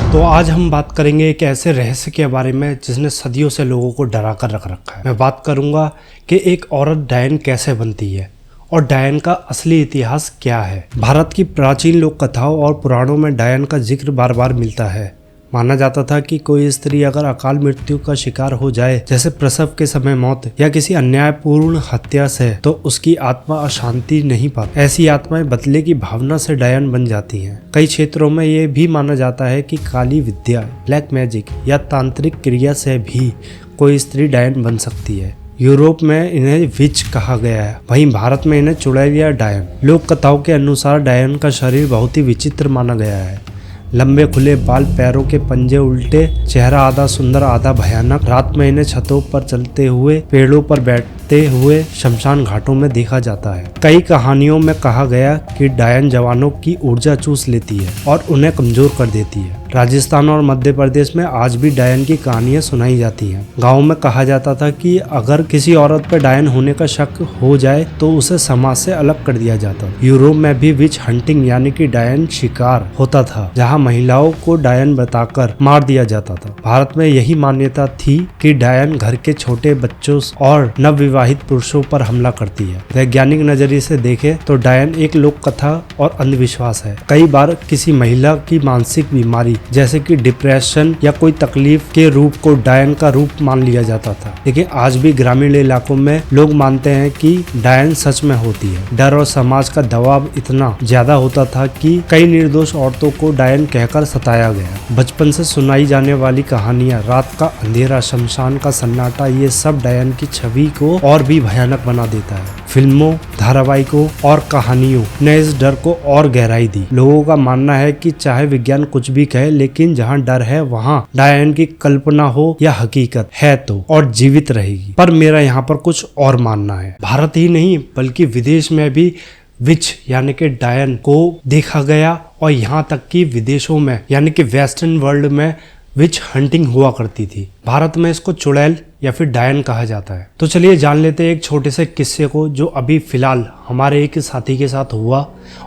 तो आज हम बात करेंगे एक ऐसे रहस्य के बारे में जिसने सदियों से लोगों को डरा कर रख रखा है। मैं बात करूंगा कि एक औरत डायन कैसे बनती है और डायन का असली इतिहास क्या है। भारत की प्राचीन लोक कथाओं और पुराणों में डायन का जिक्र बार बार मिलता है। माना जाता था कि कोई स्त्री अगर अकाल मृत्यु का शिकार हो जाए, जैसे प्रसव के समय मौत या किसी अन्यायपूर्ण हत्या से, तो उसकी आत्मा अशांति नहीं पाती। ऐसी आत्माएं बदले की भावना से डायन बन जाती हैं। कई क्षेत्रों में ये भी माना जाता है कि काली विद्या, ब्लैक मैजिक या तांत्रिक क्रिया से भी कोई स्त्री डायन बन सकती है। यूरोप में इन्हें विच कहा गया है, वहीं भारत में इन्हें चुड़ैल या डायन। लोक कथाओं के अनुसार डायन का शरीर बहुत ही विचित्र माना गया है। लंबे खुले बाल, पैरों के पंजे उल्टे, चेहरा आधा सुंदर आधा भयानक। रात में इन्हें छतों पर चलते हुए, पेड़ों पर बैठते हुए शमशान घाटों में देखा जाता है। कई कहानियों में कहा गया कि डायन जवानों की ऊर्जा चूस लेती है और उन्हें कमजोर कर देती है। राजस्थान और मध्य प्रदेश में आज भी डायन की कहानियां सुनाई जाती हैं। गाँव में कहा जाता था कि अगर किसी औरत पर डायन होने का शक हो जाए तो उसे समाज से अलग कर दिया जाता। यूरोप में भी विच हंटिंग यानी कि डायन शिकार होता था, जहाँ महिलाओं को डायन बताकर मार दिया जाता था। भारत में यही मान्यता थी कि डायन घर के छोटे बच्चों और नवविवाहित पुरुषों पर हमला करती है। वैज्ञानिक नजरिए से देखें तो डायन एक लोक कथा और अंधविश्वास है। कई बार किसी महिला की मानसिक बीमारी जैसे कि डिप्रेशन या कोई तकलीफ के रूप को डायन का रूप मान लिया जाता था। लेकिन आज भी ग्रामीण इलाकों में लोग मानते हैं कि डायन सच में होती है। डर और समाज का दबाव इतना ज्यादा होता था कि कई निर्दोष औरतों को डायन कहकर सताया गया। बचपन से सुनाई जाने वाली कहानियां, रात का अंधेरा, शमशान का सन्नाटा, ये सब डायन की छवि को और भी भयानक बना देता है। फिल्मों, धारावाहिकों और कहानियों ने इस डर को और गहराई दी। लोगों का मानना है कि चाहे विज्ञान कुछ भी कहे, लेकिन जहाँ डर है वहाँ डायन की कल्पना हो या हकीकत है तो और जीवित रहेगी। पर मेरा यहाँ पर कुछ और मानना है। भारत ही नहीं बल्कि विदेश में भी विच यानी कि डायन को देखा गया और यहाँ तक कि विदेशों में यानी कि वेस्टर्न वर्ल्ड में विच हंटिंग हुआ करती थी। भारत में इसको चुड़ैल या फिर डायन कहा जाता है। तो चलिए जान लेते हैं एक छोटे से किस्से को जो अभी फिलहाल हमारे एक साथी के साथ हुआ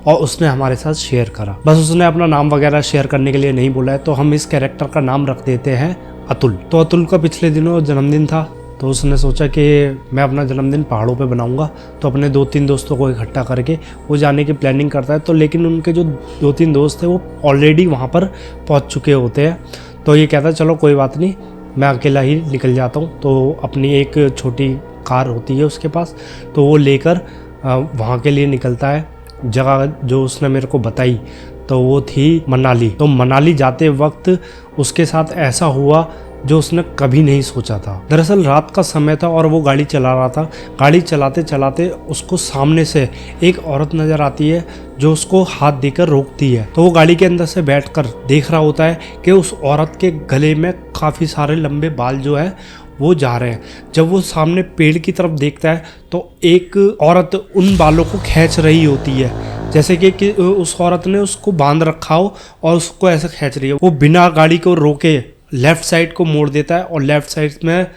और उसने हमारे साथ शेयर करा। बस उसने अपना नाम वगैरह शेयर करने के लिए नहीं बोला है, तो हम इस कैरेक्टर का नाम रख देते हैं अतुल। तो अतुल का पिछले दिनों जन्मदिन था, तो उसने सोचा कि मैं अपना जन्मदिन पहाड़ों पे बनाऊंगा। तो अपने 2-3 दोस्तों को इकट्ठा करके वो जाने की प्लानिंग करता है। तो लेकिन उनके जो 2-3 दोस्त थे वो ऑलरेडी वहाँ पर पहुँच चुके होते हैं। तो ये कहता है चलो कोई बात नहीं, मैं अकेला ही निकल जाता हूँ। तो अपनी एक छोटी कार होती है उसके पास, तो वो लेकर वहाँ के लिए निकलता है। जगह जो उसने मेरे को बताई तो वो थी मनाली। तो मनाली जाते वक्त उसके साथ ऐसा हुआ जो उसने कभी नहीं सोचा था। दरअसल रात का समय था और वो गाड़ी चला रहा था। गाड़ी चलाते चलाते उसको सामने से एक औरत नज़र आती है जो उसको हाथ देकर रोकती है। तो वो गाड़ी के अंदर से बैठकर देख रहा होता है कि उस औरत के गले में काफ़ी सारे लंबे बाल जो है वो जा रहे हैं। जब वो सामने पेड़ की तरफ देखता है तो एक औरत उन बालों को खींच रही होती है, जैसे कि उस औरत ने उसको बांध रखा हो और उसको ऐसे खींच रही है। वो बिना गाड़ी को रोके लेफ्ट साइड को मोड़ देता है और लेफ्ट साइड में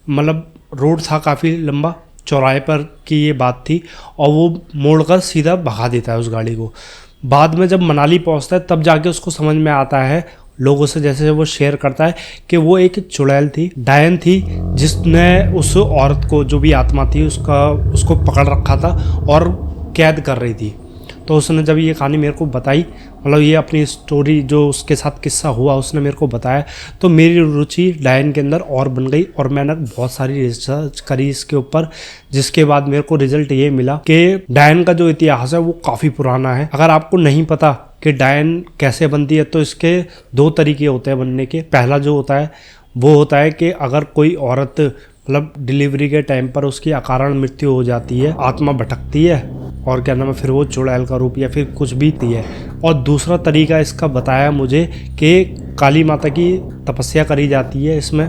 मतलब रोड था काफ़ी लंबा, चौराहे पर की ये बात थी, और वो मोड़कर सीधा भगा देता है उस गाड़ी को। बाद में जब मनाली पहुंचता है तब जाके उसको समझ में आता है, लोगों से जैसे वो शेयर करता है कि वो एक चुड़ैल थी, डायन थी, जिसने उस औरत को, जो भी आत्मा थी उसको पकड़ रखा था और कैद कर रही थी। तो उसने जब ये कहानी मेरे को बताई, मतलब ये अपनी स्टोरी जो उसके साथ किस्सा हुआ उसने मेरे को बताया, तो मेरी रुचि डायन के अंदर और बन गई और मैंने बहुत सारी रिसर्च करी इसके ऊपर, जिसके बाद मेरे को रिजल्ट ये मिला कि डायन का जो इतिहास है वो काफ़ी पुराना है। अगर आपको नहीं पता कि डायन कैसे बनती है तो इसके 2 तरीके होते हैं बनने के। पहला जो होता है वो होता है कि अगर कोई औरत मतलब डिलीवरी के टाइम पर उसकी अकारण मृत्यु हो जाती है, आत्मा भटकती है और क्या नाम है, फिर वो चुड़ैल का रूप या फिर कुछ भी है। और दूसरा तरीका इसका बताया मुझे कि काली माता की तपस्या करी जाती है इसमें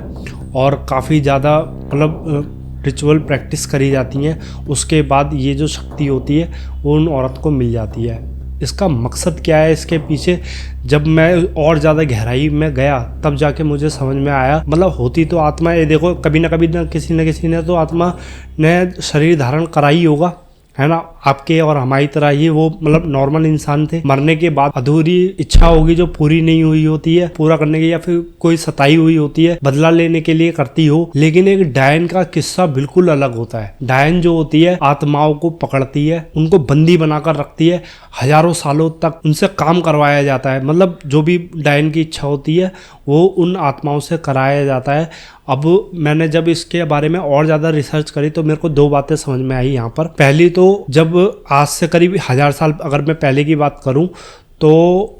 और काफ़ी ज़्यादा मतलब रिचुअल प्रैक्टिस करी जाती हैं। उसके बाद ये जो शक्ति होती है वो उन औरत को मिल जाती है। इसका मकसद क्या है इसके पीछे, जब मैं और ज़्यादा गहराई में गया तब जाके मुझे समझ में आया। मतलब होती तो आत्मा, ये देखो कभी ना किसी ने तो आत्मा ने शरीर धारण करा ही होगा, है ना। आपके और हमारी तरह ही वो मतलब नॉर्मल इंसान थे। मरने के बाद अधूरी इच्छा होगी जो पूरी नहीं हुई होती है पूरा करने की, या फिर कोई सताई हुई होती है बदला लेने के लिए करती हो। लेकिन एक डायन का किस्सा बिल्कुल अलग होता है। डायन जो होती है आत्माओं को पकड़ती है, उनको बंदी बनाकर रखती है, हजारों सालों तक उनसे काम करवाया जाता है। मतलब जो भी डायन की इच्छा होती है वो उन आत्माओं से कराया जाता है। अब मैंने जब इसके बारे में और ज़्यादा रिसर्च करी तो मेरे को दो बातें समझ में आई यहाँ पर। पहली तो जब आज से करीब 1000 साल अगर मैं पहले की बात करूँ तो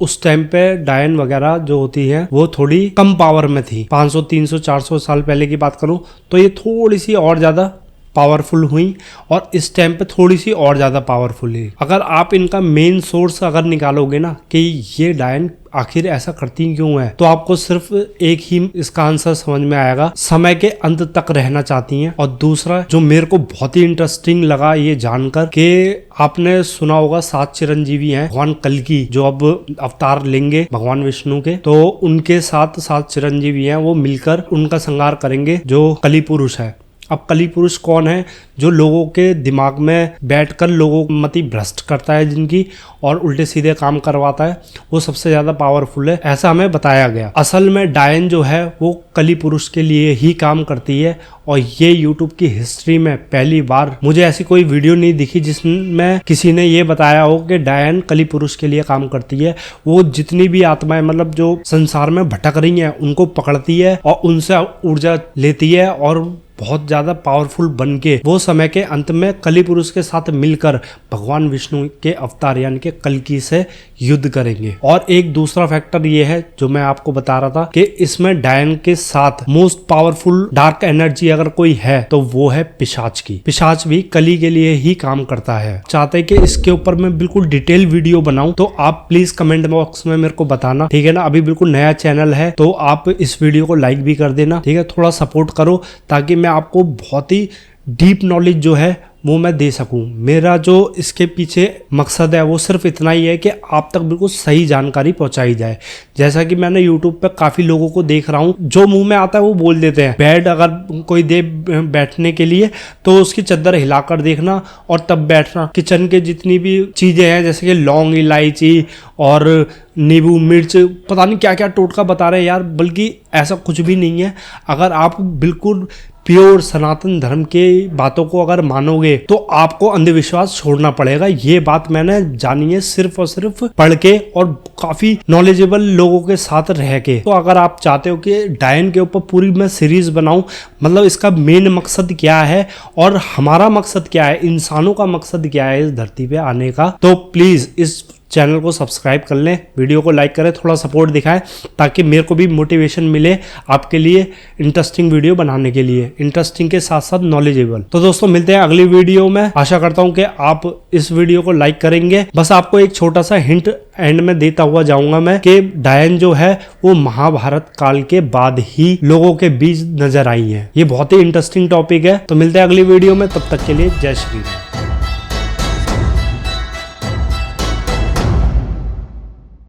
उस टाइम पे डायन वगैरह जो होती है वो थोड़ी कम पावर में थी। 500 300 400 साल पहले की बात करूँ तो ये थोड़ी सी और ज़्यादा पावरफुल हुई और इस टाइम पे थोड़ी सी और ज़्यादा पावरफुल हुई। अगर आप इनका मेन सोर्स अगर निकालोगे ना कि ये डायन आखिर ऐसा करती क्यों है, तो आपको सिर्फ एक ही इसका आंसर समझ में आएगा, समय के अंत तक रहना चाहती हैं। और दूसरा जो मेरे को बहुत ही इंटरेस्टिंग लगा ये जानकर कि आपने सुना होगा 7 चिरंजीवी हैं भगवान कल्कि जो अब अवतार लेंगे भगवान विष्णु के, तो उनके साथ 7 चिरंजीवी हैं वो मिलकर उनका संहार करेंगे जो कली पुरुष है। अब कली पुरुष कौन है? जो लोगों के दिमाग में बैठकर लोगों को मति भ्रष्ट करता है जिनकी और उल्टे सीधे काम करवाता है, वो सबसे ज्यादा पावरफुल है ऐसा हमें बताया गया। असल में डायन जो है वो कली पुरुष के लिए ही काम करती है और ये यूट्यूब की हिस्ट्री में पहली बार मुझे ऐसी कोई वीडियो नहीं दिखी जिसमें किसी ने ये बताया हो कि डायन कली पुरुष के लिए काम करती है। वो जितनी भी आत्माएं मतलब जो संसार में भटक रही हैं उनको पकड़ती है और उनसे ऊर्जा लेती है और बहुत ज्यादा पावरफुल बन के वो समय के अंत में कली पुरुष के साथ मिलकर भगवान विष्णु के अवतार यानी कि कल्कि से युद्ध करेंगे। और एक दूसरा फैक्टर ये है जो मैं आपको बता रहा था कि इसमें डायन के साथ मोस्ट पावरफुल डार्क एनर्जी अगर कोई है तो वो है पिशाच की। पिशाच भी कली के लिए ही काम करता है। चाहते कि इसके ऊपर मैं बिल्कुल डिटेल वीडियो बनाऊं तो आप प्लीज कमेंट बॉक्स में मेरे को बताना, ठीक है ना। अभी बिल्कुल नया चैनल है तो आप इस वीडियो को लाइक भी कर देना, ठीक है। थोड़ा सपोर्ट करो ताकि मैं आपको बहुत ही डीप नॉलेज जो है वो मैं दे सकूं। मेरा जो इसके पीछे मकसद है वो सिर्फ इतना ही है कि आप तक बिल्कुल सही जानकारी पहुंचाई जाए। जैसा कि मैंने YouTube पे काफी लोगों को देख रहा हूं जो मुंह में आता है वो बोल देते हैं। बेड अगर कोई दे बैठने के लिए तो उसकी चादर हिलाकर देखना और तब बैठना। किचन के जितनी भी चीजें हैं जैसे कि लौंग, इलायची और नींबू, मिर्च, पता नहीं क्या क्या टोटका बता रहे हैं यार, बल्कि ऐसा कुछ भी नहीं है। अगर आप बिल्कुल प्योर सनातन धर्म के बातों को अगर मानोगे तो आपको अंधविश्वास छोड़ना पड़ेगा। ये बात मैंने जानी है सिर्फ और सिर्फ पढ़ के और काफी नॉलेजेबल लोगों के साथ रह के। तो अगर आप चाहते हो कि डायन के ऊपर पूरी मैं सीरीज बनाऊं, मतलब इसका मेन मकसद क्या है और हमारा मकसद क्या है, इंसानों का मकसद क्या है इस धरती पे आने का, तो प्लीज इस चैनल को सब्सक्राइब कर लें, वीडियो को लाइक करें, थोड़ा सपोर्ट दिखाएं ताकि मेरे को भी मोटिवेशन मिले आपके लिए इंटरेस्टिंग वीडियो बनाने के लिए, इंटरेस्टिंग के साथ साथ नॉलेजेबल। तो दोस्तों मिलते हैं अगली वीडियो में। आशा करता हूं कि आप इस वीडियो को लाइक करेंगे। बस आपको एक छोटा सा हिंट एंड में देता हुआ जाऊंगा मैं कि डायन जो है वो महाभारत काल के बाद ही लोगों के बीच नजर आई है। ये बहुत ही इंटरेस्टिंग टॉपिक है। तो मिलते हैं अगली वीडियो में, तब तक के लिए जय श्री राम।